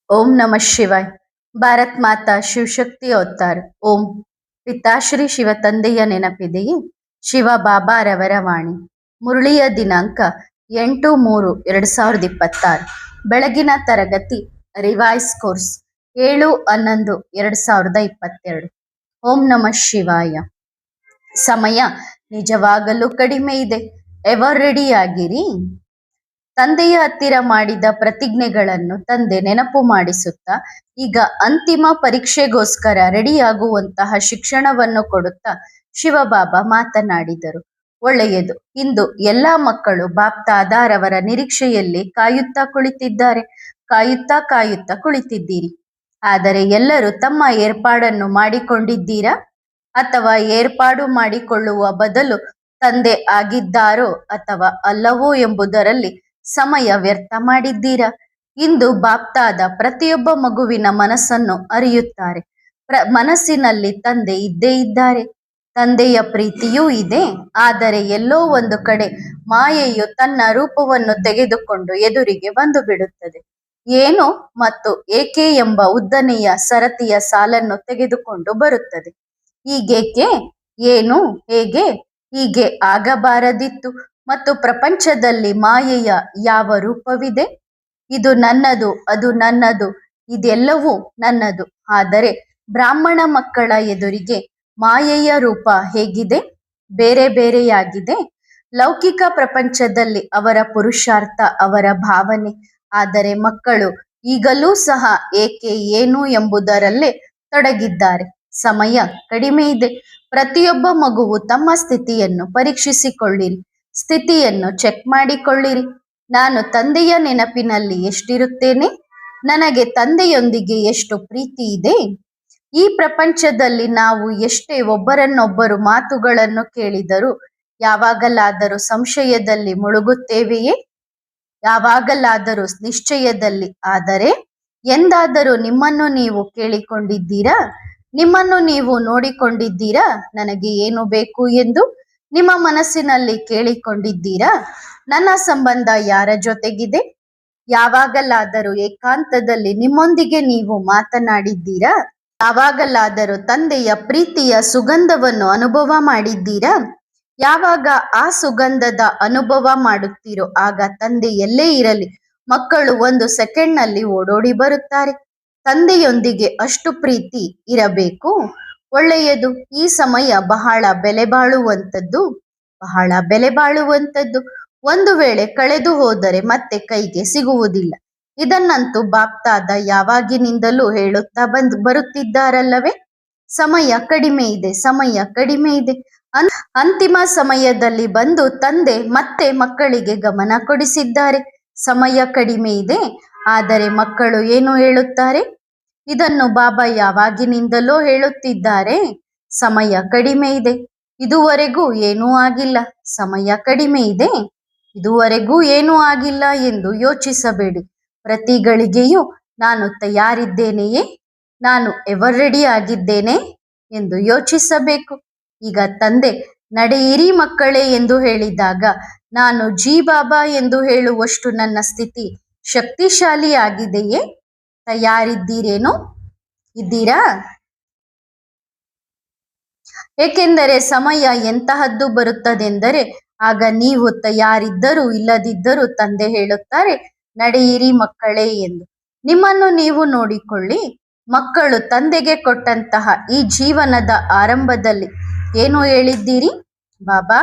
ओम नमः शिवाय. ಭಾರತ್ ಮಾತಾ ಶಿವಶಕ್ತಿ ಅವತಾರ. ಓಂ. ಪಿತಾಶ್ರೀ ಶಿವ ತಂದೆಯ ನೆನಪಿದೆಯೇ? ಶಿವ ಬಾಬಾರವರ ವಾಣಿ. ಮುರಳಿಯ ದಿನಾಂಕ 8/3/2026. ಬೆಳಗಿನ ತರಗತಿ ರಿವೈಸ್ ಕೋರ್ಸ್ 7/11/2022. ಓಂ ನಮಃ ಶಿವಾಯ. ಸಮಯ ನಿಜವಾಗಲೂ ಕಡಿಮೆ ಇದೆ. ಎವರ್ ರೆಡಿ ಆಗಿರಿ. ತಂದೆಯ ಹತ್ತಿರ ಮಾಡಿದ ಪ್ರತಿಜ್ಞೆಗಳನ್ನು ತಂದೆ ನೆನಪು ಮಾಡಿಸುತ್ತಾ ಈಗ ಅಂತಿಮ ಪರೀಕ್ಷೆಗೋಸ್ಕರ ರೆಡಿಯಾಗುವಂತಹ ಶಿಕ್ಷಣವನ್ನು ಕೊಡುತ್ತಾ ಶಿವಬಾಬಾ ಮಾತನಾಡಿದರು. ಒಳ್ಳೆಯದು. ಇಂದು ಎಲ್ಲಾ ಮಕ್ಕಳು ಬಾಪ್ತಾದಾರವರ ನಿರೀಕ್ಷೆಯಲ್ಲಿ ಕಾಯುತ್ತಾ ಕುಳಿತಿದ್ದೀರಿ. ಆದರೆ ಎಲ್ಲರೂ ತಮ್ಮ ಏರ್ಪಾಡನ್ನು ಮಾಡಿಕೊಂಡಿದ್ದೀರಾ ಅಥವಾ ಏರ್ಪಾಡು ಮಾಡಿಕೊಳ್ಳುವ ಬದಲು ತಂದೆ ಆಗಿದ್ದಾರೋ ಅಥವಾ ಅಲ್ಲವೋ ಎಂಬುದರಲ್ಲಿ ಸಮಯ ವ್ಯರ್ಥ ಮಾಡಿದ್ದೀರಾ? ಇಂದು ಬಾಪ್ತಾದ ಪ್ರತಿಯೊಬ್ಬ ಮಗುವಿನ ಮನಸ್ಸನ್ನು ಅರಿಯುತ್ತಾರೆ. ಮನಸ್ಸಿನಲ್ಲಿ ತಂದೆ ಇದ್ದೇ ಇದ್ದಾರೆ. ತಂದೆಯ ಪ್ರೀತಿಯೂ ಇದೆ. ಆದರೆ ಎಲ್ಲೋ ಒಂದು ಕಡೆ ಮಾಯೆಯು ತನ್ನ ರೂಪವನ್ನು ತೆಗೆದುಕೊಂಡು ಎದುರಿಗೆ ಬಂದು ಬಿಡುತ್ತದೆ. ಏನು ಮತ್ತು ಏಕೆ ಎಂಬ ಉದ್ದನೆಯ ಸರತಿಯ ಸಾಲನ್ನು ತೆಗೆದುಕೊಂಡು ಬರುತ್ತದೆ. ಹೀಗೇಕೆ, ಏನು, ಹೇಗೆ, ಹೀಗೆ ಆಗಬಾರದಿತ್ತು. ಮತ್ತು ಪ್ರಪಂಚದಲ್ಲಿ ಮಾಯೆಯ ಯಾವ ರೂಪವಿದೆ? ಇದು ನನ್ನದು, ಅದು ನನ್ನದು, ಇದೆಲ್ಲವೂ ನನ್ನದು. ಆದರೆ ಬ್ರಾಹ್ಮಣ ಮಕ್ಕಳ ಎದುರಿಗೆ ಮಾಯೆಯ ರೂಪ ಹೇಗಿದೆ? ಬೇರೆ ಬೇರೆಯಾಗಿದೆ. ಲೌಕಿಕ ಪ್ರಪಂಚದಲ್ಲಿ ಅವರ ಪುರುಷಾರ್ಥ, ಅವರ ಭಾವನೆ. ಆದರೆ ಮಕ್ಕಳು ಈಗಲೂ ಸಹ ಏಕೆ, ಏನು ಎಂಬುದರಲ್ಲೇ ತೊಡಗಿದ್ದಾರೆ. ಸಮಯ ಕಡಿಮೆ ಇದೆ. ಪ್ರತಿಯೊಬ್ಬ ಮಗುವು ತಮ್ಮ ಸ್ಥಿತಿಯನ್ನು ಪರೀಕ್ಷಿಸಿಕೊಳ್ಳಿರಿ. ಸ್ಥಿತಿಯನ್ನು ಚೆಕ್ ಮಾಡಿಕೊಳ್ಳಿರಿ. ನಾನು ತಂದೆಯ ನೆನಪಿನಲ್ಲಿ ಎಷ್ಟಿರುತ್ತೇನೆ? ನನಗೆ ತಂದೆಯೊಂದಿಗೆ ಎಷ್ಟು ಪ್ರೀತಿ ಇದೆ? ಈ ಪ್ರಪಂಚದಲ್ಲಿ ನಾವು ಎಷ್ಟೇ ಒಬ್ಬರನ್ನೊಬ್ಬರು ಮಾತುಗಳನ್ನು ಕೇಳಿದರೂ ಯಾವಾಗಲಾದರೂ ಸಂಶಯದಲ್ಲಿ ಮುಳುಗುತ್ತೇವೆಯೇ? ಯಾವಾಗಲಾದರೂ ನಿಶ್ಚಯದಲ್ಲಿ? ಆದರೆ ಎಂದಾದರೂ ನಿಮ್ಮನ್ನು ನೀವು ಕೇಳಿಕೊಂಡಿದ್ದೀರಾ? ನಿಮ್ಮನ್ನು ನೀವು ನೋಡಿಕೊಂಡಿದ್ದೀರಾ? ನನಗೆ ಏನು ಬೇಕು ಎಂದು ನಿಮ್ಮ ಮನಸ್ಸಿನಲ್ಲಿ ಕೇಳಿಕೊಂಡಿದ್ದೀರಾ? ನನ್ನ ಸಂಬಂಧ ಯಾರ ಜೊತೆಗಿದೆ? ಯಾವಾಗಲಾದರೂ ಏಕಾಂತದಲ್ಲಿ ನಿಮ್ಮೊಂದಿಗೆ ನೀವು ಮಾತನಾಡಿದ್ದೀರಾ? ಯಾವಾಗಲಾದರೂ ತಂದೆಯ ಪ್ರೀತಿಯ ಸುಗಂಧವನ್ನು ಅನುಭವ ಮಾಡಿದ್ದೀರಾ? ಯಾವಾಗ ಆ ಸುಗಂಧದ ಅನುಭವ ಮಾಡುತ್ತೀರೋ ಆಗ ತಂದೆ ಎಲ್ಲೇ ಇರಲಿ ಮಕ್ಕಳು 1 ಸೆಕೆಂಡ್ನಲ್ಲಿ ಓಡೋಡಿ ಬರುತ್ತಾರೆ. ತಂದೆಯೊಂದಿಗೆ ಅಷ್ಟು ಪ್ರೀತಿ ಇರಬೇಕು. ಒಳ್ಳೆಯದು. ಈ ಸಮಯ ಬಹಳ ಬೆಲೆ ಬಾಳುವಂಥದ್ದು. ಒಂದು ವೇಳೆ ಕಳೆದು ಹೋದರೆ ಮತ್ತೆ ಕೈಗೆ ಸಿಗುವುದಿಲ್ಲ. ಇದನ್ನಂತೂ ಬಾಪ್ತಾದ ಯಾವಾಗಿನಿಂದಲೂ ಹೇಳುತ್ತಾ ಬರುತ್ತಿದ್ದಾರಲ್ಲವೇ? ಸಮಯ ಕಡಿಮೆ ಇದೆ. ಅಂತಿಮ ಸಮಯದಲ್ಲಿ ಬಂದು ತಂದೆ ಮತ್ತೆ ಮಕ್ಕಳಿಗೆ ಗಮನ ಕೊಡಿಸಿದ್ದಾರೆ. ಸಮಯ ಕಡಿಮೆ ಇದೆ. ಆದರೆ ಮಕ್ಕಳು ಏನು ಹೇಳುತ್ತಾರೆ? ಇದನ್ನು ಬಾಬಾ ಯಾವಾಗಿನಿಂದಲೋ ಹೇಳುತ್ತಿದ್ದಾರೆ. ಸಮಯ ಕಡಿಮೆ ಇದೆ, ಇದುವರೆಗೂ ಏನೂ ಆಗಿಲ್ಲ. ಸಮಯ ಕಡಿಮೆ ಇದೆ, ಇದುವರೆಗೂ ಏನೂ ಆಗಿಲ್ಲ ಎಂದು ಯೋಚಿಸಬೇಡಿ. ಪ್ರತಿ ಗಳಿಗೆಯೂ ನಾನು ತಯಾರಿದ್ದೇನೆಯೇ, ನಾನು ಎವರ್ ರೆಡಿ ಆಗಿದ್ದೇನೆ ಎಂದು ಯೋಚಿಸಬೇಕು. ಈಗ ತಂದೆ ನಡೆಯಿರಿ ಮಕ್ಕಳೇ ಎಂದು ಹೇಳಿದಾಗ ನಾನು ಜಿ ಬಾಬಾ ಎಂದು ಹೇಳುವಷ್ಟು ನನ್ನ ಸ್ಥಿತಿ ಶಕ್ತಿಶಾಲಿ ಆಗಿದೆಯೇ? ತಯಾರಿದ್ದೀರೇನೋ? ಇದ್ದೀರಾ? ಏಕೆಂದರೆ ಸಮಯ ಎಂತಹದ್ದು ಬರುತ್ತದೆಂದರೆ ಆಗ ನೀವು ತಯಾರಿದ್ದರೂ ಇಲ್ಲದಿದ್ದರೂ ತಂದೆ ಹೇಳುತ್ತಾರೆ ನಡೆಯಿರಿ ಮಕ್ಕಳೇ ಎಂದು. ನಿಮ್ಮನ್ನು ನೀವು ನೋಡಿಕೊಳ್ಳಿ. ಮಕ್ಕಳು ತಂದೆಗೆ ಕೊಟ್ಟಂತಹ ಈ ಜೀವನದ ಆರಂಭದಲ್ಲಿ ಏನು ಹೇಳಿದ್ದೀರಿ? ಬಾಬಾ,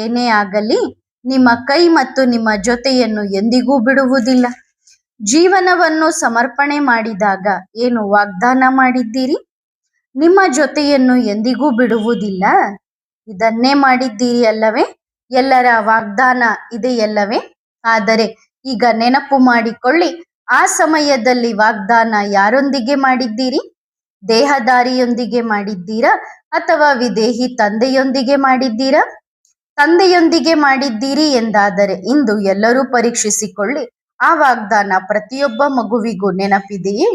ಏನೇ ಆಗಲಿ ನಿಮ್ಮ ಕೈ ಮತ್ತು ನಿಮ್ಮ ಜೊತೆಯನ್ನು ಎಂದಿಗೂ ಬಿಡುವುದಿಲ್ಲ. ಜೀವನವನ್ನು ಸಮರ್ಪಣೆ ಮಾಡಿದಾಗ ಏನು ವಾಗ್ದಾನ ಮಾಡಿದ್ದೀರಿ? ನಿಮ್ಮ ಜೊತೆಯನ್ನು ಎಂದಿಗೂ ಬಿಡುವುದಿಲ್ಲ. ಇದನ್ನೇ ಮಾಡಿದ್ದೀರಿ ಅಲ್ಲವೇ? ಎಲ್ಲರ ವಾಗ್ದಾನ ಇದೆಯಲ್ಲವೇ? ಆದರೆ ಈಗ ನೆನಪು ಮಾಡಿಕೊಳ್ಳಿ, ಆ ಸಮಯದಲ್ಲಿ ವಾಗ್ದಾನ ಯಾರೊಂದಿಗೆ ಮಾಡಿದ್ದೀರಿ? ದೇಹದಾರಿಯೊಂದಿಗೆ ಮಾಡಿದ್ದೀರಾ ಅಥವಾ ವಿದೇಹಿ ತಂದೆಯೊಂದಿಗೆ ಮಾಡಿದ್ದೀರಾ? ತಂದೆಯೊಂದಿಗೆ ಮಾಡಿದ್ದೀರಿ ಎಂದಾದರೆ ಇಂದು ಎಲ್ಲರೂ ಪರೀಕ್ಷಿಸಿಕೊಳ್ಳಿ. ಆ ವಾಗ್ದಾನ ಪ್ರತಿಯೊಬ್ಬ ಮಗುವಿಗೂ ನೆನಪಿದೆಯೇ?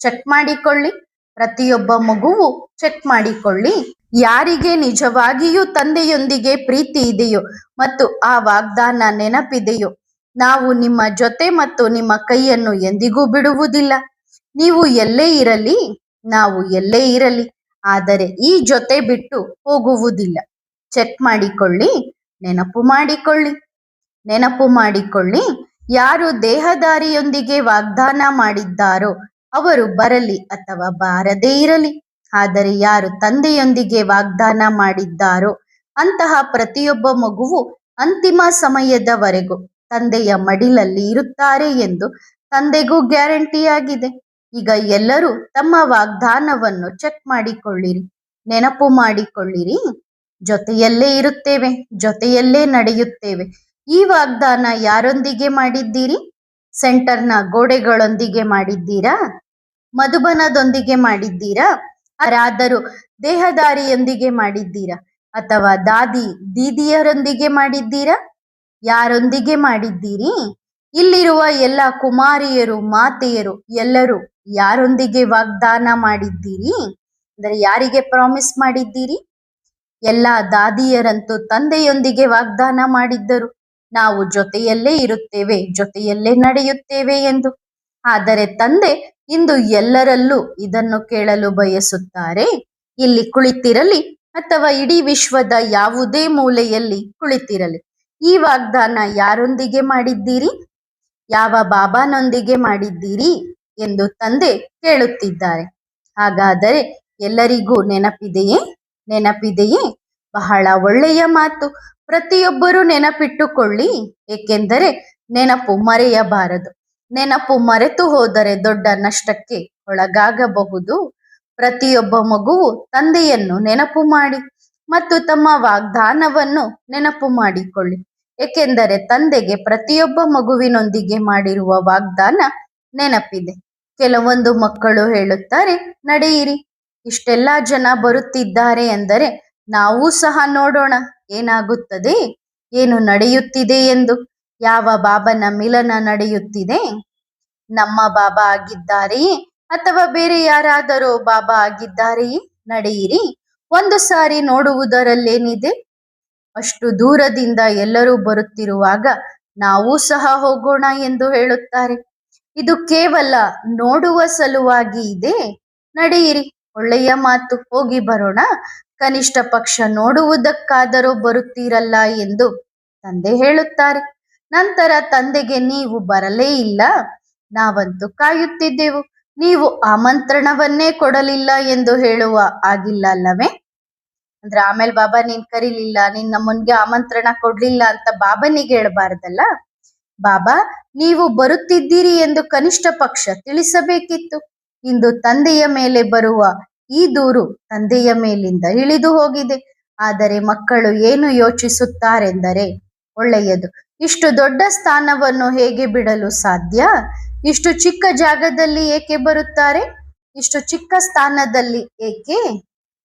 ಚೆಕ್ ಮಾಡಿಕೊಳ್ಳಿ. ಪ್ರತಿಯೊಬ್ಬ ಮಗುವು ಚೆಕ್ ಮಾಡಿಕೊಳ್ಳಿ. ಯಾರಿಗೆ ನಿಜವಾಗಿಯೂ ತಂದೆಯೊಂದಿಗೆ ಪ್ರೀತಿ ಇದೆಯೋ ಮತ್ತು ಆ ವಾಗ್ದಾನ ನೆನಪಿದೆಯೋ, ನಾವು ನಿಮ್ಮ ಜೊತೆ ಮತ್ತು ನಿಮ್ಮ ಕೈಯನ್ನು ಎಂದಿಗೂ ಬಿಡುವುದಿಲ್ಲ. ನೀವು ಎಲ್ಲೇ ಇರಲಿ, ನಾವು ಎಲ್ಲೇ ಇರಲಿ, ಆದರೆ ಈ ಜೊತೆ ಬಿಟ್ಟು ಹೋಗುವುದಿಲ್ಲ. ಚೆಕ್ ಮಾಡಿಕೊಳ್ಳಿ, ನೆನಪು ಮಾಡಿಕೊಳ್ಳಿ. ನೆನಪು ಮಾಡಿಕೊಳ್ಳಿ, ಯಾರು ದೇಹದಾರಿಯೊಂದಿಗೆ ವಾಗ್ದಾನ ಮಾಡಿದ್ದಾರೋ ಅವರು ಬರಲಿ ಅಥವಾ ಬಾರದೇ ಇರಲಿ, ಆದರೆ ಯಾರು ತಂದೆಯೊಂದಿಗೆ ವಾಗ್ದಾನ ಮಾಡಿದ್ದಾರೋ ಅಂತಹ ಪ್ರತಿಯೊಬ್ಬ ಮಗುವು ಅಂತಿಮ ಸಮಯದವರೆಗೂ ತಂದೆಯ ಮಡಿಲಲ್ಲಿ ಇರುತ್ತಾರೆ ಎಂದು ತಂದೆಗೂ ಗ್ಯಾರಂಟಿಯಾಗಿದೆ. ಈಗ ಎಲ್ಲರೂ ತಮ್ಮ ವಾಗ್ದಾನವನ್ನು ಚೆಕ್ ಮಾಡಿಕೊಳ್ಳಿರಿ, ನೆನಪು ಮಾಡಿಕೊಳ್ಳಿರಿ. ಜೊತೆಯಲ್ಲೇ ಇರುತ್ತೇವೆ, ಜೊತೆಯಲ್ಲೇ ನಡೆಯುತ್ತೇವೆ. ಈ ವಾಗ್ದಾನ ಯಾರೊಂದಿಗೆ ಮಾಡಿದ್ದೀರಿ? ಸೆಂಟರ್ನ ಗೋಡೆಗಳೊಂದಿಗೆ ಮಾಡಿದ್ದೀರಾ? ಮಧುಬನದೊಂದಿಗೆ ಮಾಡಿದ್ದೀರಾ? ಯಾರಾದರೂ ದೇಹದಾರಿಯೊಂದಿಗೆ ಮಾಡಿದ್ದೀರಾ? ಅಥವಾ ದೀದಿಯರೊಂದಿಗೆ ಮಾಡಿದ್ದೀರಾ? ಯಾರೊಂದಿಗೆ ಮಾಡಿದ್ದೀರಿ? ಇಲ್ಲಿರುವ ಎಲ್ಲ ಕುಮಾರಿಯರು, ಮಾತೆಯರು ಎಲ್ಲರೂ ಯಾರೊಂದಿಗೆ ವಾಗ್ದಾನ ಮಾಡಿದ್ದೀರಿ? ಅಂದರೆ ಯಾರಿಗೆ ಪ್ರಾಮಿಸ್ ಮಾಡಿದ್ದೀರಿ? ಎಲ್ಲ ದಾದಿಯರಂತೂ ತಂದೆಯೊಂದಿಗೆ ವಾಗ್ದಾನ ಮಾಡಿದ್ದರು, ನಾವು ಜೊತೆಯಲ್ಲೇ ಇರುತ್ತೇವೆ, ಜೊತೆಯಲ್ಲೇ ನಡೆಯುತ್ತೇವೆ ಎಂದು. ಆದರೆ ತಂದೆ ಇಂದು ಎಲ್ಲರಲ್ಲೂ ಇದನ್ನು ಕೇಳಲು ಬಯಸುತ್ತಾರೆ. ಇಲ್ಲಿ ಕುಳಿತಿರಲಿ ಅಥವಾ ಇಡೀ ವಿಶ್ವದ ಯಾವುದೇ ಮೂಲೆಯಲ್ಲಿ ಕುಳಿತಿರಲಿ, ಈ ವಾಗ್ದಾನ ಯಾರೊಂದಿಗೆ ಮಾಡಿದ್ದೀರಿ? ಯಾವ ಬಾಬಾನೊಂದಿಗೆ ಮಾಡಿದ್ದೀರಿ ಎಂದು ತಂದೆ ಕೇಳುತ್ತಿದ್ದಾರೆ. ಹಾಗಾದರೆ ಎಲ್ಲರಿಗೂ ನೆನಪಿದೆಯೇ? ನೆನಪಿದೆಯೇ? ಬಹಳ ಒಳ್ಳೆಯ ಮಾತು. ಪ್ರತಿಯೊಬ್ಬರೂ ನೆನಪಿಟ್ಟುಕೊಳ್ಳಿ, ಏಕೆಂದರೆ ನೆನಪು ಮರೆಯಬಾರದು. ನೆನಪು ಮರೆತು ಹೋದರೆ ದೊಡ್ಡ ನಷ್ಟಕ್ಕೆ ಒಳಗಾಗಬಹುದು. ಪ್ರತಿಯೊಬ್ಬ ಮಗುವು ತಂದೆಯನ್ನು ನೆನಪು ಮಾಡಿ ಮತ್ತು ತಮ್ಮ ವಾಗ್ದಾನವನ್ನು ನೆನಪು ಮಾಡಿಕೊಳ್ಳಿ, ಏಕೆಂದರೆ ತಂದೆಗೆ ಪ್ರತಿಯೊಬ್ಬ ಮಗುವಿನೊಂದಿಗೆ ಮಾಡಿರುವ ವಾಗ್ದಾನ ನೆನಪಿದೆ. ಕೆಲವೊಂದು ಮಕ್ಕಳು ಹೇಳುತ್ತಾರೆ, ನಡೆಯಿರಿ, ಇಷ್ಟೆಲ್ಲ ಜನ ಬರುತ್ತಿದ್ದಾರೆ ಎಂದರೆ ನಾವು ಸಹ ನೋಡೋಣ ಏನಾಗುತ್ತದೆ, ಏನು ನಡೆಯುತ್ತಿದೆ ಎಂದು. ಯಾವ ಬಾಬನ ಮಿಲನ ನಡೆಯುತ್ತಿದೆ? ನಮ್ಮ ಬಾಬಾ ಆಗಿದ್ದಾರೆಯೇ ಅಥವಾ ಬೇರೆ ಯಾರಾದರೂ ಬಾಬಾ ಆಗಿದ್ದಾರೆಯೇ? ನಡೆಯಿರಿ, ಒಂದು ಸಾರಿ ನೋಡುವುದರಲ್ಲೇನಿದೆ? ಅಷ್ಟು ದೂರದಿಂದ ಎಲ್ಲರೂ ಬರುತ್ತಿರುವಾಗ ನಾವು ಸಹ ಹೋಗೋಣ ಎಂದು ಹೇಳುತ್ತಾರೆ. ಇದು ಕೇವಲ ನೋಡುವ ಸಲುವಾಗಿ ಇದೆ. ನಡೆಯಿರಿ, ಒಳ್ಳೆಯ ಮಾತು, ಹೋಗಿ ಬರೋಣ, ಕನಿಷ್ಠ ಪಕ್ಷ ನೋಡುವುದಕ್ಕಾದರೂ ಬರುತ್ತೀರಲ್ಲ ಎಂದು ತಂದೆ ಹೇಳುತ್ತಾರೆ. ನಂತರ ತಂದೆಗೆ ನೀವು ಬರಲೇ ಇಲ್ಲ, ನಾವಂತೂ ಕಾಯುತ್ತಿದ್ದೆವು, ನೀವು ಆಮಂತ್ರಣವನ್ನೇ ಕೊಡಲಿಲ್ಲ ಎಂದು ಹೇಳುವ ಆಗಿಲ್ಲ ಅಲ್ಲವೇ? ಅಂದ್ರೆ ಆಮೇಲೆ ಬಾಬಾ ನೀನ್ ಕರೀಲಿಲ್ಲ, ನೀನ್ ನಮ್ಮನ್ಗೆ ಆಮಂತ್ರಣ ಕೊಡ್ಲಿಲ್ಲ ಅಂತ ಬಾಬನಿಗೆ ಹೇಳಬಾರ್ದಲ್ಲ. ಬಾಬಾ ನೀವು ಬರುತ್ತಿದ್ದೀರಿ ಎಂದು ಕನಿಷ್ಠ ಪಕ್ಷ ತಿಳಿಸಬೇಕಿತ್ತು. ಇಂದು ತಂದೆಯ ಮೇಲೆ ಬರುವ ಈ ದೂರು ತಂದೆಯ ಮೇಲಿಂದ ಇಳಿದು ಹೋಗಿದೆ. ಆದರೆ ಮಕ್ಕಳು ಏನು ಯೋಚಿಸುತ್ತಾರೆಂದರೆ, ಒಳ್ಳೆಯದು, ಇಷ್ಟು ದೊಡ್ಡ ಸ್ಥಾನವನ್ನು ಹೇಗೆ ಬಿಡಲು ಸಾಧ್ಯ? ಇಷ್ಟು ಚಿಕ್ಕ ಜಾಗದಲ್ಲಿ ಏಕೆ ಬರುತ್ತಾರೆ? ಇಷ್ಟು ಚಿಕ್ಕ ಸ್ಥಾನದಲ್ಲಿ ಏಕೆ?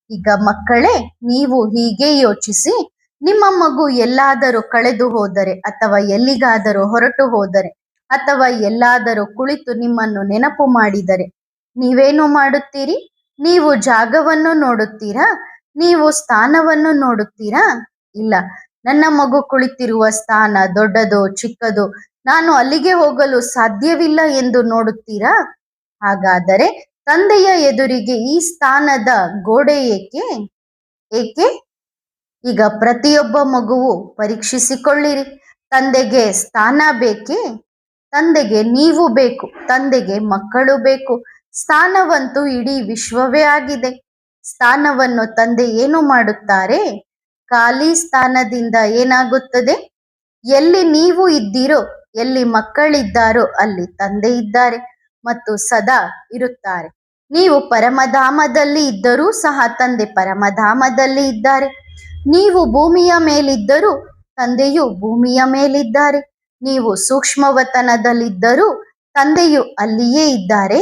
ಈಗ ಮಕ್ಕಳೇ, ನೀವು ಹೀಗೆ ಯೋಚಿಸಿ, ನಿಮ್ಮ ಮಗು ಎಲ್ಲಾದರೂ ಕಳೆದು ಹೋದರೆ ಅಥವಾ ಎಲ್ಲಿಗಾದರೂ ಹೊರಟು ಹೋದರೆ ಅಥವಾ ಎಲ್ಲಾದರೂ ಕುಳಿತು ನಿಮ್ಮನ್ನು ನೆನಪು ಮಾಡಿದರೆ ನೀವೇನು ಮಾಡುತ್ತೀರಿ? ನೀವು ಜಾಗವನ್ನು ನೋಡುತ್ತೀರಾ? ನೀವು ಸ್ಥಾನವನ್ನು ನೋಡುತ್ತೀರಾ? ಇಲ್ಲ, ನನ್ನ ಮಗು ಕುಳಿತಿರುವ ಸ್ಥಾನ ದೊಡ್ಡದೋ ಚಿಕ್ಕದೋ, ನಾನು ಅಲ್ಲಿಗೆ ಹೋಗಲು ಸಾಧ್ಯವಿಲ್ಲ ಎಂದು ನೋಡುತ್ತೀರಾ? ಹಾಗಾದರೆ ತಂದೆಯ ಎದುರಿಗೆ ಈ ಸ್ಥಾನದ ಗೋಡೆ ಏಕೆ? ಏಕೆ? ಈಗ ಪ್ರತಿಯೊಬ್ಬ ಮಗುವು ಪರೀಕ್ಷಿಸಿಕೊಳ್ಳಿರಿ, ತಂದೆಗೆ ಸ್ಥಾನ ಬೇಕೇ? ತಂದೆಗೆ ನೀವು ಬೇಕು, ತಂದೆಗೆ ಮಕ್ಕಳು ಬೇಕು. ಸ್ಥಾನವಂತೂ ಇಡೀ ವಿಶ್ವವೇ ಆಗಿದೆ. ಸ್ಥಾನವನ್ನು ತಂದೆ ಏನು ಮಾಡುತ್ತಾರೆ? ಖಾಲಿ ಸ್ಥಾನದಿಂದ ಏನಾಗುತ್ತದೆ? ಎಲ್ಲಿ ನೀವು ಇದ್ದೀರೋ, ಎಲ್ಲಿ ಮಕ್ಕಳಿದ್ದಾರೋ ಅಲ್ಲಿ ತಂದೆ ಇದ್ದಾರೆ ಮತ್ತು ಸದಾ ಇರುತ್ತಾರೆ. ನೀವು ಪರಮಧಾಮದಲ್ಲಿ ಇದ್ದರೂ ಸಹ ತಂದೆ ಪರಮಧಾಮದಲ್ಲಿ ಇದ್ದಾರೆ. ನೀವು ಭೂಮಿಯ ಮೇಲಿದ್ದರೂ ತಂದೆಯು ಭೂಮಿಯ ಮೇಲಿದ್ದಾರೆ. ನೀವು ಸೂಕ್ಷ್ಮವತನದಲ್ಲಿದ್ದರೂ ತಂದೆಯು ಅಲ್ಲಿಯೇ ಇದ್ದಾರೆ.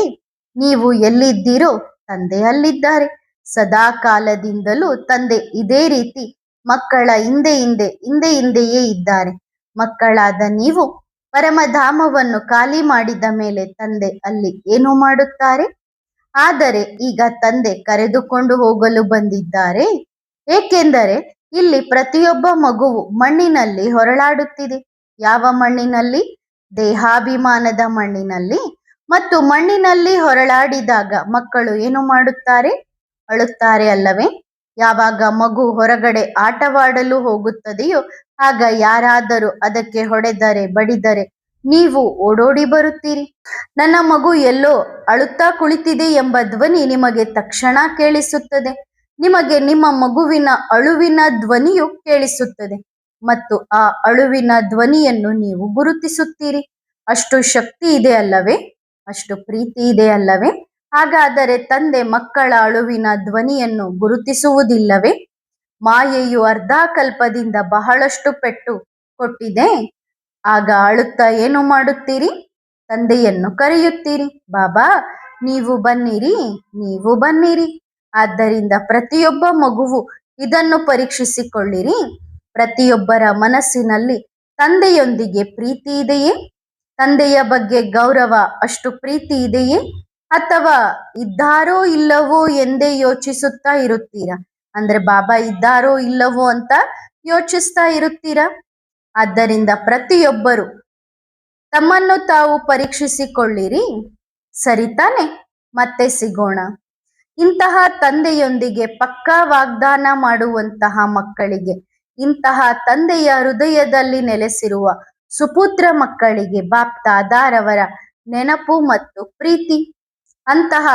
ನೀವು ಎಲ್ಲಿದ್ದೀರೋ ತಂದೆ ಅಲ್ಲಿದ್ದಾರೆ. ಸದಾ ಕಾಲದಿಂದಲೂ ತಂದೆ ಇದೇ ರೀತಿ ಮಕ್ಕಳ ಹಿಂದೆಯೇ ಇದ್ದಾರೆ. ಮಕ್ಕಳಾದ ನೀವು ಪರಮಧಾಮವನ್ನು ಖಾಲಿ ಮಾಡಿದ ಮೇಲೆ ತಂದೆ ಅಲ್ಲಿ ಏನು ಮಾಡುತ್ತಾರೆ? ಆದರೆ ಈಗ ತಂದೆ ಕರೆದುಕೊಂಡು ಹೋಗಲು ಬಂದಿದ್ದಾರೆ. ಏಕೆಂದರೆ ಇಲ್ಲಿ ಪ್ರತಿಯೊಬ್ಬ ಮಗುವು ಮಣ್ಣಿನಲ್ಲಿ ಹೊರಳಾಡುತ್ತಿದೆ. ಯಾವ ಮಣ್ಣಿನಲ್ಲಿ? ದೇಹಾಭಿಮಾನದ ಮಣ್ಣಿನಲ್ಲಿ. ಮತ್ತು ಮಣ್ಣಿನಲ್ಲಿ ಹೊರಳಾಡಿದಾಗ ಮಕ್ಕಳು ಏನು ಮಾಡುತ್ತಾರೆ? ಅಳುತ್ತಾರೆ ಅಲ್ಲವೇ? ಯಾವಾಗ ಮಗು ಹೊರಗಡೆ ಆಟವಾಡಲು ಹೋಗುತ್ತದೆಯೋ ಆಗ ಯಾರಾದರೂ ಅದಕ್ಕೆ ಹೊಡೆದರೆ ಬಡಿದರೆ ನೀವು ಓಡೋಡಿ ಬರುತ್ತೀರಿ. ನನ್ನ ಮಗು ಎಲ್ಲೋ ಅಳುತ್ತಾ ಕುಳಿತಿದೆ ಎಂಬ ಧ್ವನಿ ನಿಮಗೆ ತಕ್ಷಣ ಕೇಳಿಸುತ್ತದೆ. ನಿಮಗೆ ನಿಮ್ಮ ಮಗುವಿನ ಅಳುವಿನ ಧ್ವನಿಯು ಕೇಳಿಸುತ್ತದೆ ಮತ್ತು ಆ ಅಳುವಿನ ಧ್ವನಿಯನ್ನು ನೀವು ಗುರುತಿಸುತ್ತೀರಿ. ಅಷ್ಟು ಶಕ್ತಿ ಇದೆ ಅಲ್ಲವೇ? ಅಷ್ಟು ಪ್ರೀತಿ ಇದೆ ಅಲ್ಲವೇ? ಹಾಗಾದರೆ ತಂದೆ ಮಕ್ಕಳ ಅಳುವಿನ ಧ್ವನಿಯನ್ನು ಗುರುತಿಸುವುದಿಲ್ಲವೇ? ಮಾಯೆಯು ಅರ್ಧಕಲ್ಪದಿಂದ ಬಹಳಷ್ಟು ಪೆಟ್ಟು ಕೊಟ್ಟಿದೆ. ಆಗ ಅಳುತ್ತಾ ಏನು ಮಾಡುತ್ತೀರಿ? ತಂದೆಯನ್ನು ಕರೆಯುತ್ತೀರಿ, ಬಾಬಾ ನೀವು ಬನ್ನಿರಿ, ನೀವು ಬನ್ನಿರಿ. ಆದ್ದರಿಂದ ಪ್ರತಿಯೊಬ್ಬ ಮಗುವು ಇದನ್ನು ಪರೀಕ್ಷಿಸಿಕೊಳ್ಳಿರಿ. ಪ್ರತಿಯೊಬ್ಬರ ಮನಸ್ಸಿನಲ್ಲಿ ತಂದೆಯೊಂದಿಗೆ ಪ್ರೀತಿ ಇದೆಯೇ? ತಂದೆಯ ಬಗ್ಗೆ ಗೌರವ, ಅಷ್ಟು ಪ್ರೀತಿ ಇದೆಯೇ? ಅಥವಾ ಇದ್ದಾರೋ ಇಲ್ಲವೋ ಎಂದೇ ಯೋಚಿಸುತ್ತಾ ಇರುತ್ತೀರಾ? ಅಂದ್ರೆ ಬಾಬಾ ಇದ್ದಾರೋ ಇಲ್ಲವೋ ಅಂತ ಯೋಚಿಸ್ತಾ ಇರುತ್ತೀರಾ? ಆದ್ದರಿಂದ ಪ್ರತಿಯೊಬ್ಬರು ತಮ್ಮನ್ನು ತಾವು ಪರೀಕ್ಷಿಸಿಕೊಳ್ಳಿರಿ. ಸರಿ ತಾನೆ? ಮತ್ತೆ ಸಿಗೋಣ. ಇಂತಹ ತಂದೆಯೊಂದಿಗೆ ಪಕ್ಕಾ ವಾಗ್ದಾನ ಮಾಡುವಂತಹ ಮಕ್ಕಳಿಗೆ, ಇಂತಹ ತಂದೆಯ ಹೃದಯದಲ್ಲಿ ನೆಲೆಸಿರುವ ಸುಪುತ್ರ ಮಕ್ಕಳಿಗೆ ಬಾಪ್ ದಾದಾರವರ ನೆನಪು ಮತ್ತು ಪ್ರೀತಿ. ಅಂತಹ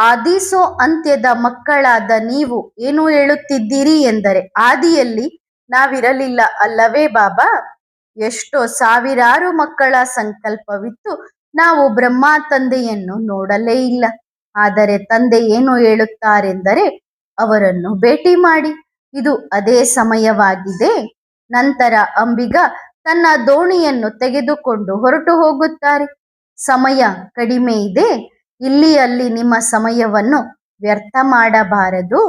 ಆದಿಸೋ ಅಂತ್ಯದ ಮಕ್ಕಳಾದ ನೀವು ಏನು ಹೇಳುತ್ತಿದ್ದೀರಿ ಎಂದರೆ, ಆದಿಯಲ್ಲಿ ನಾವಿರಲಿಲ್ಲ ಅಲ್ಲವೇ ಬಾಬಾ? ಎಷ್ಟೋ ಸಾವಿರಾರು ಮಕ್ಕಳ ಸಂಕಲ್ಪವಿತ್ತು ನಾವು ಬ್ರಹ್ಮ ತಂದೆಯನ್ನು ನೋಡಲೇ ಇಲ್ಲ. ಆದರೆ ತಂದೆ ಏನು ಹೇಳುತ್ತಾರೆಂದರೆ, ಅವರನ್ನು ಭೇಟಿ ಮಾಡಿ, ಇದು ಅದೇ ಸಮಯವಾಗಿದೆ. ನಂತರ ಅಂಬಿಗ ತನ್ನ ದೋಣಿಯನ್ನು ತೆಗೆದುಕೊಂಡು ಹೊರಟು ಹೋಗುತ್ತಾರೆ. ಸಮಯ ಕಡಿಮೆ ಇದೆ, ಇಲ್ಲಿ ಅಲ್ಲಿ ನಿಮ್ಮ ಸಮಯವನ್ನು ವ್ಯರ್ಥ ಮಾಡಬಾರದು.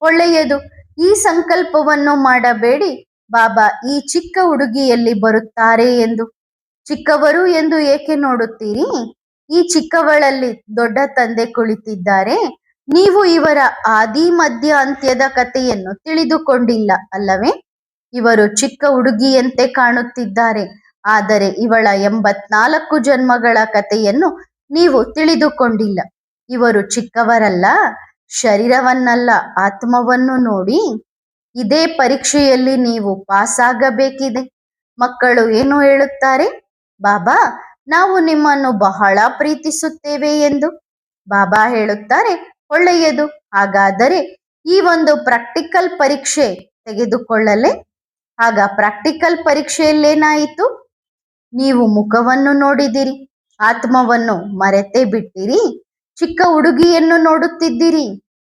ಒಳ್ಳೆಯದು, ಈ ಸಂಕಲ್ಪವನ್ನು ಮಾಡಬೇಡಿ, ಬಾಬಾ ಈ ಚಿಕ್ಕ ಹುಡುಗಿಯಲ್ಲಿ ಬರುತ್ತಾರೆ ಎಂದು. ಚಿಕ್ಕವರು ಎಂದು ಏಕೆ ನೋಡುತ್ತೀರಿ? ಈ ಚಿಕ್ಕವಳಲ್ಲಿ ದೊಡ್ಡ ತಂದೆ ಕುಳಿತಿದ್ದಾರೆ. ನೀವು ಇವರ ಆದಿ ಮಧ್ಯ ಅಂತ್ಯದ ಕಥೆಯನ್ನು ತಿಳಿದುಕೊಂಡಿಲ್ಲ ಅಲ್ಲವೇ? ಇವರು ಚಿಕ್ಕ ಹುಡುಗಿಯಂತೆ ಕಾಣುತ್ತಿದ್ದಾರೆ, ಆದರೆ ಇವಳ 84 ಜನ್ಮಗಳ ಕಥೆಯನ್ನು ನೀವು ತಿಳಿದುಕೊಂಡಿಲ್ಲ. ಇವರು ಚಿಕ್ಕವರಲ್ಲ, ಶರೀರವನ್ನಲ್ಲ ಆತ್ಮವನ್ನು ನೋಡಿ. ಇದೇ ಪರೀಕ್ಷೆಯಲ್ಲಿ ನೀವು ಪಾಸ್ ಆಗಬೇಕಿದೆ. ಮಕ್ಕಳು ಏನು ಹೇಳುತ್ತಾರೆ? ಬಾಬಾ ನಾವು ನಿಮ್ಮನ್ನು ಬಹಳ ಪ್ರೀತಿಸುತ್ತೇವೆ ಎಂದು. ಬಾಬಾ ಹೇಳುತ್ತಾರೆ, ಒಳ್ಳೆಯದು, ಹಾಗಾದರೆ ಈ ಒಂದು ಪ್ರಾಕ್ಟಿಕಲ್ ಪರೀಕ್ಷೆ ತೆಗೆದುಕೊಳ್ಳಲೇ? ಆಗ ಪ್ರಾಕ್ಟಿಕಲ್ ಪರೀಕ್ಷೆಯಲ್ಲೇನಾಯಿತು? ನೀವು ಮುಖವನ್ನು ನೋಡಿದಿರಿ, ಆತ್ಮವನ್ನು ಮರೆತೇ ಬಿಟ್ಟಿರಿ. ಚಿಕ್ಕ ಹುಡುಗಿಯನ್ನು ನೋಡುತ್ತಿದ್ದೀರಿ.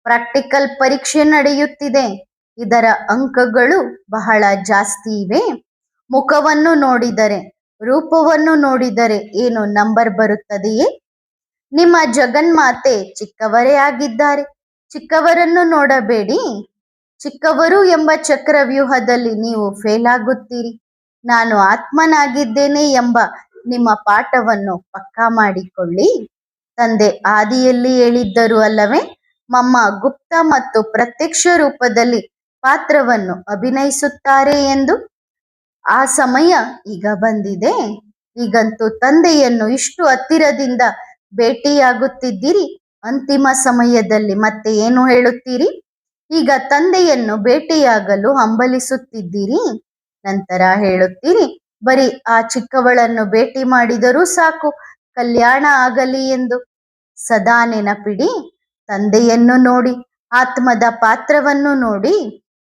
ಪ್ರಾಕ್ಟಿಕಲ್ ಪರೀಕ್ಷೆ ನಡೆಯುತ್ತಿದೆ, ಇದರ ಅಂಕಗಳು ಬಹಳ ಜಾಸ್ತಿ ಇವೆ. ಮುಖವನ್ನು ನೋಡಿದರೆ, ರೂಪವನ್ನು ನೋಡಿದರೆ ಏನು ನಂಬರ್ ಬರುತ್ತದೆಯೇ? ನಿಮ್ಮ ಜಗನ್ಮಾತೆ ಚಿಕ್ಕವರೇ ಆಗಿದ್ದಾರೆ. ಚಿಕ್ಕವರನ್ನು ನೋಡಬೇಡಿ. ಚಿಕ್ಕವರು ಎಂಬ ಚಕ್ರವ್ಯೂಹದಲ್ಲಿ ನೀವು ಫೇಲ್ ಆಗುತ್ತೀರಿ. ನಾನು ಆತ್ಮನಾಗಿದ್ದೇನೆ ಎಂಬ ನಿಮ್ಮ ಪಾಠವನ್ನು ಪಕ್ಕಾ ಮಾಡಿಕೊಳ್ಳಿ. ತಂದೆ ಆದಿಯಲ್ಲಿ ಹೇಳಿದ್ದರು ಅಲ್ಲವೇ, ಮಮ್ಮ ಗುಪ್ತ ಮತ್ತು ಪ್ರತ್ಯಕ್ಷ ರೂಪದಲ್ಲಿ ಪಾತ್ರವನ್ನು ಅಭಿನಯಿಸುತ್ತಾರೆ ಎಂದು. ಆ ಸಮಯ ಈಗ ಬಂದಿದೆ. ಈಗಂತೂ ತಂದೆಯನ್ನು ಇಷ್ಟು ಹತ್ತಿರದಿಂದ ಭೇಟಿಯಾಗುತ್ತಿದ್ದೀರಿ. ಅಂತಿಮ ಸಮಯದಲ್ಲಿ ಮತ್ತೆ ಏನು ಹೇಳುತ್ತೀರಿ? ಈಗ ತಂದೆಯನ್ನು ಭೇಟಿಯಾಗಲು ಹಂಬಲಿಸುತ್ತಿದ್ದೀರಿ. ನಂತರ ಹೇಳುತ್ತೀರಿ, ಬರೀ ಆ ಚಿಕ್ಕವಳನ್ನು ಭೇಟಿ ಮಾಡಿದರೂ ಸಾಕು, ಕಲ್ಯಾಣ ಆಗಲಿ ಎಂದು. ಸದಾ ನೆನಪಿಡಿ, ತಂದೆಯನ್ನು ನೋಡಿ, ಆತ್ಮದ ಪಾತ್ರವನ್ನು ನೋಡಿ.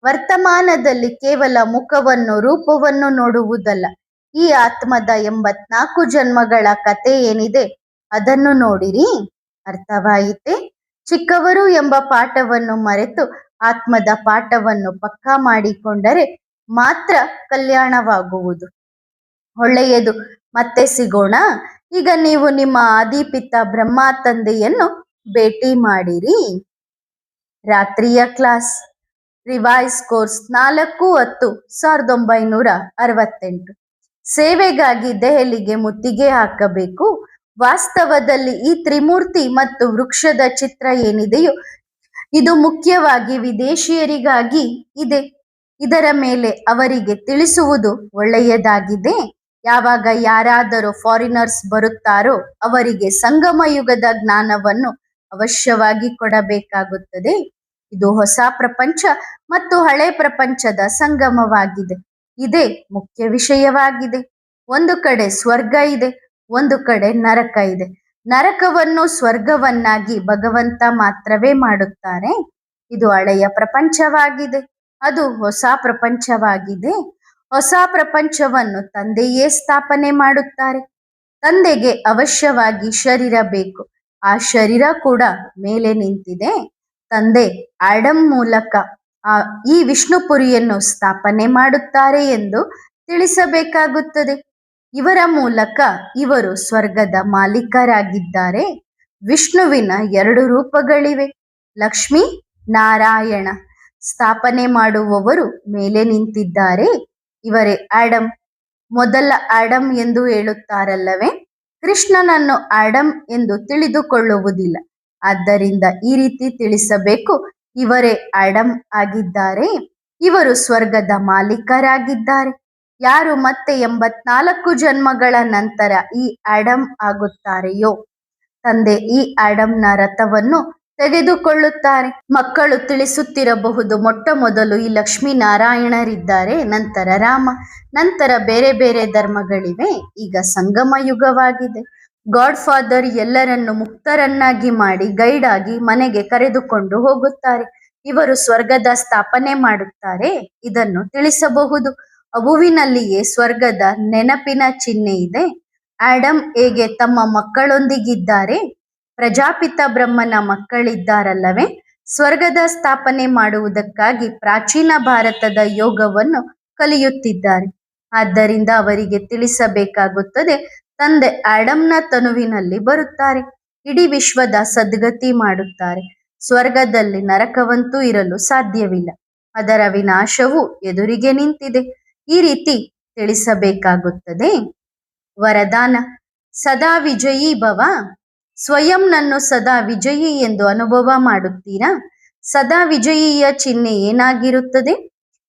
ವರ್ತಮಾನದಲ್ಲಿ ಕೇವಲ ಮುಖವನ್ನು, ರೂಪವನ್ನು ನೋಡುವುದಲ್ಲ, ಈ ಆತ್ಮದ 84 ಜನ್ಮಗಳ ಕತೆ ಏನಿದೆ ಅದನ್ನು ನೋಡಿರಿ. ಅರ್ಥವಾಯಿತೆ? ಚಿಕ್ಕವರು ಎಂಬ ಪಾಠವನ್ನು ಮರೆತು ಆತ್ಮದ ಪಾಠವನ್ನು ಪಕ್ಕಾ ಮಾಡಿಕೊಂಡರೆ ಮಾತ್ರ ಕಲ್ಯಾಣವಾಗುವುದು. ಒಳ್ಳೆಯದು, ಮತ್ತೆ ಸಿಗೋಣ. ಈಗ ನೀವು ನಿಮ್ಮ ಆದಿಪಿತ ಬ್ರಹ್ಮ ತಂದೆಯನ್ನು ಭೇಟಿ ಮಾಡಿರಿ. ರಾತ್ರಿಯ ಕ್ಲಾಸ್ ರಿವೈಸ್ ಕೋರ್ಸ್ 4/10/1968. ಸೇವೆಗಾಗಿ ದೆಹಲಿಗೆ ಮುತ್ತಿಗೆ ಹಾಕಬೇಕು. ವಾಸ್ತವದಲ್ಲಿ ಈ ತ್ರಿಮೂರ್ತಿ ಮತ್ತು ವೃಕ್ಷದ ಚಿತ್ರ ಏನಿದೆಯೋ ಇದು ಮುಖ್ಯವಾಗಿ ವಿದೇಶಿಯರಿಗಾಗಿ ಇದೆ. ಇದರ ಮೇಲೆ ಅವರಿಗೆ ತಿಳಿಸುವುದು ಒಳ್ಳೆಯದಾಗಿದೆ. ಯಾವಾಗ ಯಾರಾದರೂ ಫಾರಿನರ್ಸ್ ಬರುತ್ತಾರೋ ಅವರಿಗೆ ಸಂಗಮ ಯುಗದ ಜ್ಞಾನವನ್ನು ಅವಶ್ಯವಾಗಿ ಕೊಡಬೇಕಾಗುತ್ತದೆ. ಇದು ಹೊಸ ಪ್ರಪಂಚ ಮತ್ತು ಹಳೆ ಪ್ರಪಂಚದ ಸಂಗಮವಾಗಿದೆ. ಇದೇ ಮುಖ್ಯ ವಿಷಯವಾಗಿದೆ. ಒಂದು ಕಡೆ ಸ್ವರ್ಗ ಇದೆ, ಒಂದು ಕಡೆ ನರಕ ಇದೆ. ನರಕವನ್ನು ಸ್ವರ್ಗವನ್ನಾಗಿ ಭಗವಂತ ಮಾತ್ರವೇ ಮಾಡುತ್ತಾರೆ. ಇದು ಹಳೆಯ ಪ್ರಪಂಚವಾಗಿದೆ, ಅದು ಹೊಸ ಪ್ರಪಂಚವಾಗಿದೆ. ಹೊಸ ಪ್ರಪಂಚವನ್ನು ತಂದೆಯೇ ಸ್ಥಾಪನೆ ಮಾಡುತ್ತಾರೆ. ತಂದೆಗೆ ಅವಶ್ಯವಾಗಿ ಶರೀರ ಬೇಕು. ಆ ಶರೀರ ಕೂಡ ಮೇಲೆ ನಿಂತಿದೆ. ತಂದೆ ಆಡಮ್ ಮೂಲಕ ಈ ವಿಷ್ಣುಪುರಿಯನ್ನು ಸ್ಥಾಪನೆ ಮಾಡುತ್ತಾರೆ ಎಂದು ತಿಳಿಸಬೇಕಾಗುತ್ತದೆ. ಇವರ ಮೂಲಕ ಇವರು ಸ್ವರ್ಗದ ಮಾಲೀಕರಾಗಿದ್ದಾರೆ. ವಿಷ್ಣುವಿನ 2 ರೂಪಗಳಿವೆ, ಲಕ್ಷ್ಮೀ ನಾರಾಯಣ. ಸ್ಥಾಪನೆ ಮಾಡುವವರು ಮೇಲೆ ನಿಂತಿದ್ದಾರೆ. ಇವರೇ ಆಡಮ್, ಮೊದಲ ಆಡಮ್ ಎಂದು ಹೇಳುತ್ತಾರಲ್ಲವೇ. ಕೃಷ್ಣನನ್ನು ಆಡಮ್ ಎಂದು ತಿಳಿದುಕೊಳ್ಳುವುದಿಲ್ಲ. ಆದ್ದರಿಂದ ಈ ರೀತಿ ತಿಳಿಸಬೇಕು, ಇವರೇ ಆಡಮ್ ಆಗಿದ್ದಾರೆ. ಇವರು ಸ್ವರ್ಗದ ಮಾಲೀಕರಾಗಿದ್ದಾರೆ. ಯಾರು ಮತ್ತೆ 84 ಜನ್ಮಗಳ ನಂತರ ಈ ಆಡಮ್ ಆಗುತ್ತಾರೆಯೋ, ತಂದೆ ಈ ಆಡಮ್ನ ರಥವನ್ನು ತೆಗೆದುಕೊಳ್ಳುತ್ತಾರೆ. ಮಕ್ಕಳು ತಿಳಿಸುತ್ತಿರಬಹುದು, ಮೊಟ್ಟ ಮೊದಲು ಈ ಲಕ್ಷ್ಮೀ ನಾರಾಯಣರಿದ್ದಾರೆ, ನಂತರ ರಾಮ, ನಂತರ ಬೇರೆ ಬೇರೆ ಧರ್ಮಗಳಿವೆ. ಈಗ ಸಂಗಮ ಯುಗವಾಗಿದೆ. ಗಾಡ್ ಫಾದರ್ ಎಲ್ಲರನ್ನು ಮುಕ್ತರನ್ನಾಗಿ ಮಾಡಿ ಗೈಡ್ ಆಗಿ ಮನೆಗೆ ಕರೆದುಕೊಂಡು ಹೋಗುತ್ತಾರೆ. ಇವರು ಸ್ವರ್ಗದ ಸ್ಥಾಪನೆ ಮಾಡುತ್ತಾರೆ. ಇದನ್ನು ತಿಳಿಸಬಹುದು. ಅವುವಿನಲ್ಲಿಯೇ ಸ್ವರ್ಗದ ನೆನಪಿನ ಚಿಹ್ನೆ ಇದೆ. ಆಡಮ್ ಹೇಗೆ ತಮ್ಮ ಮಕ್ಕಳೊಂದಿಗಿದ್ದಾರೆ, ಪ್ರಜಾಪಿತ ಬ್ರಹ್ಮನ ಮಕ್ಕಳಿದ್ದಾರಲ್ಲವೇ. ಸ್ವರ್ಗದ ಸ್ಥಾಪನೆ ಮಾಡುವುದಕ್ಕಾಗಿ ಪ್ರಾಚೀನ ಭಾರತದ ಯೋಗವನ್ನು ಕಲಿಯುತ್ತಿದ್ದಾರೆ. ಆದ್ದರಿಂದ ಅವರಿಗೆ ತಿಳಿಸಬೇಕಾಗುತ್ತದೆ, ತಂದೆ ಆಡಮ್ನ ತನುವಿನಲ್ಲಿ ಬರುತ್ತಾರೆ, ಇಡೀ ವಿಶ್ವದ ಸದ್ಗತಿ ಮಾಡುತ್ತಾರೆ. ಸ್ವರ್ಗದಲ್ಲಿ ನರಕವಂತೂ ಇರಲು ಸಾಧ್ಯವಿಲ್ಲ, ಅದರ ವಿನಾಶವು ಎದುರಿಗೆ ನಿಂತಿದೆ. ಈ ರೀತಿ ತಿಳಿಸಬೇಕಾಗುತ್ತದೆ. ವರದಾನ: ಸದಾ ವಿಜಯೀ ಭವ. ಸ್ವಯಂ ನನ್ನು ಸದಾ ವಿಜಯಿ ಎಂದು ಅನುಭವ ಮಾಡುತ್ತೀರಾ? ಸದಾ ವಿಜಯಿಯ ಚಿಹ್ನೆ ಏನಾಗಿರುತ್ತದೆ?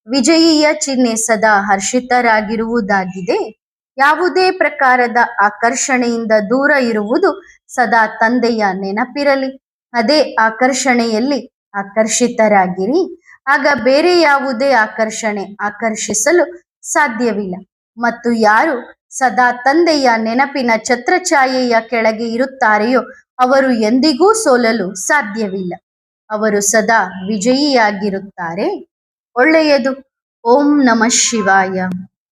ವಿಜಯಿಯ ಚಿಹ್ನೆ ಸದಾ ಹರ್ಷಿತರಾಗಿರುವುದಾಗಿದೆ. ಯಾವುದೇ ಪ್ರಕಾರದ ಆಕರ್ಷಣೆಯಿಂದ ದೂರ ಇರುವುದು. ಸದಾ ತಂದೆಯ ನೆನಪಿರಲಿ. ಅದೇ ಆಕರ್ಷಣೆಯಲ್ಲಿ ಆಕರ್ಷಿತರಾಗಿರಿ. ಆಗ ಬೇರೆ ಯಾವುದೇ ಆಕರ್ಷಿಸಲು ಸಾಧ್ಯವಿಲ್ಲ. ಮತ್ತು ಯಾರು ಸದಾ ತಂದೆಯ ನೆನಪಿನ ಛತ್ರಛಾಯೆಯ ಕೆಳಗೆ ಇರುತ್ತಾರೆಯೋ ಅವರು ಎಂದಿಗೂ ಸೋಲಲು ಸಾಧ್ಯವಿಲ್ಲ. ಅವರು ಸದಾ ವಿಜಯಿಯಾಗಿರುತ್ತಾರೆ. ಒಳ್ಳೆಯದು. ಓಂ ನಮಃ ಶಿವಾಯ.